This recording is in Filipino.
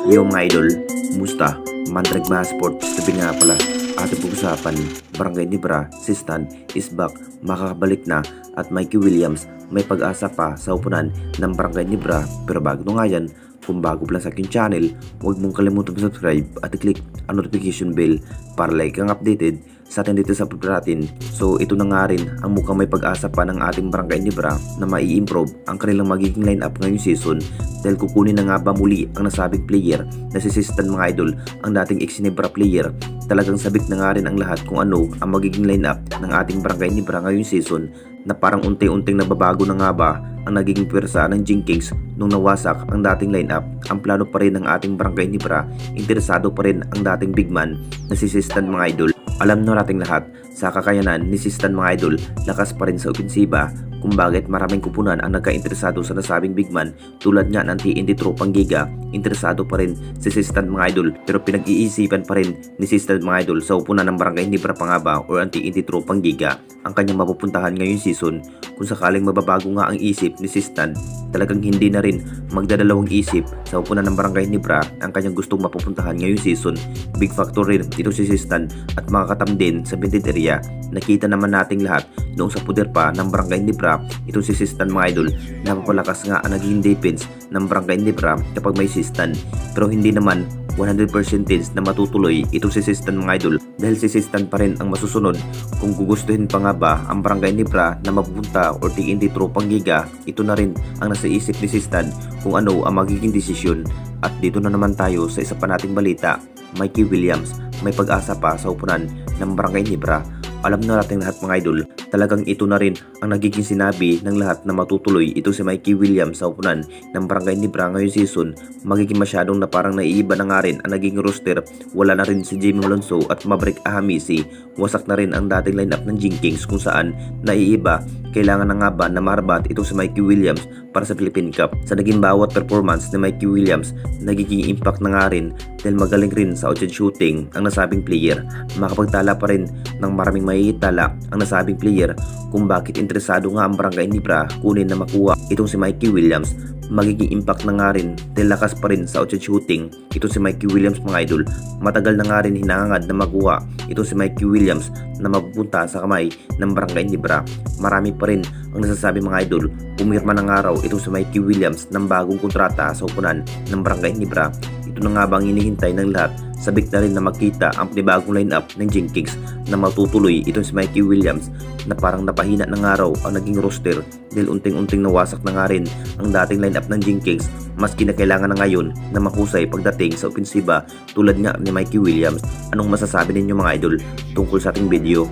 Yo mga idol, kumusta? Mandrag mga sports, tabi nga pala ating pag-usapan, Barangay Nibra, si Stan is back, makakabalik na at Mikey Williams may pag-asa pa sa upunan ng Barangay Nibra. Pero bago nga yan, kung bago pa lang sa aking channel, huwag mong kalimutan subscribe at i-click ang notification bell para like kang updated sa atin dito sa vlog natin. So ito na nga rin ang mukhang may pag-asa pa ng ating Barangay Nibra na mai-improve ang kanilang magiging lineup ngayong season dahil kukunin na nga ba muli ang nasabing player na si Stan mga idol, ang dating ex-Nibra player. Talagang sabik na nga rin ang lahat kung ano ang magiging lineup ng ating Barangay Nibra ngayong season na parang unti-unting nababago na nga ba ang naging pwersa ng Jinkings nung nawasak ang dating lineup. Ang plano pa rin ng ating Barangay Nibra, interesado pa rin ang dating big man na si Stan mga idol. Alam na nating lahat sa kakayanan ni Stan mga idol, lakas pa rin sa opensiba kung bakit maraming kupunan ang nagka-interesado sa nasabing big man tulad nga ng TNT Tropang Giga. Interesado pa rin si Stan mga idol pero pinag-iisipan pa rin ni Stan mga idol sa upunan ng Barangay Nibra pa nga ba o ang TNT Tropang Giga ang kanyang mapupuntahan ngayong season. Kung sakaling mababago nga ang isip ni Stan, talagang hindi na rin magdadalawang isip sa upunan ng Barangay Nibra ang kanyang gustong mapupuntahan ngayong season. Big factor rin dito si Stan at makakatam din sa Vinted area. Nakita naman nating lahat noong sa puder pa ng Barangay Nibra, ito si Stan mga idol, napapalakas nga ang naging defense ng Barangay Nibra kapag may Stan. Pero hindi naman 100% na matutuloy ito si Stan mga idol dahil si Stan pa rin ang masusunod kung gugustuhin pa nga ba ang Barangay Nibra na mapupunta or TNT Tropang Giga. Ito na rin ang nasa isip ni Stan kung ano ang magiging desisyon. At dito na naman tayo sa isa pa nating balita, Mikey Williams may pag-asa pa sa upunan ng Barangay Nibra. Alam na natin lahat mga idol, talagang ito na rin ang nagiging sinabi ng lahat na matutuloy ito si Mikey Williams sa upunan ng Barangay Nibra ngayong season. Magiging masyadong na parang naiiba na nga rin ang naging roster. Wala na rin si Jimmy Malonzo at Maverick Ahamisi. Wasak na rin ang dating lineup ng Jinkings kung saan naiiba. Kailangan na nga ba na marabat ito si Mikey Williams para sa Philippine Cup. Sa naging bawat performance ni Mikey Williams, nagiging impact na nga rin dahil magaling rin sa outside shooting ang nasabing player. Makapagtala pa rin ng maraming maiitala ang nasabing player kung bakit interesado nga ang Barangay Nibra kunin na makuha itong si Mikey Williams. Magiging impact na nga rin dahil lakas pa rin sa outside shooting ito si Mikey Williams mga idol. Matagal na nga rin hinahangad na makuha ito si Mikey Williams na mapupunta sa kamay ng Barangay Nibra. Marami pa rin ang nasasabi mga idol, pumirma ng araw ito si Mikey Williams ng bagong kontrata sa upunan ng Barangay Nibra. Ito na nga bang hinihintay ng lahat? Sabik na rin na makita ang panibagong lineup ng Jinkings na matutuloy itong si Mikey Williams na parang napahina ng araw ang naging roster dahil unting-unting nawasak na nga rin ang dating lineup ng Jinkings. Maski na kailangan na ngayon na mahusay pagdating sa opensiba tulad nga ni Mikey Williams. Anong masasabi ninyo mga idol tungkol sa ating video?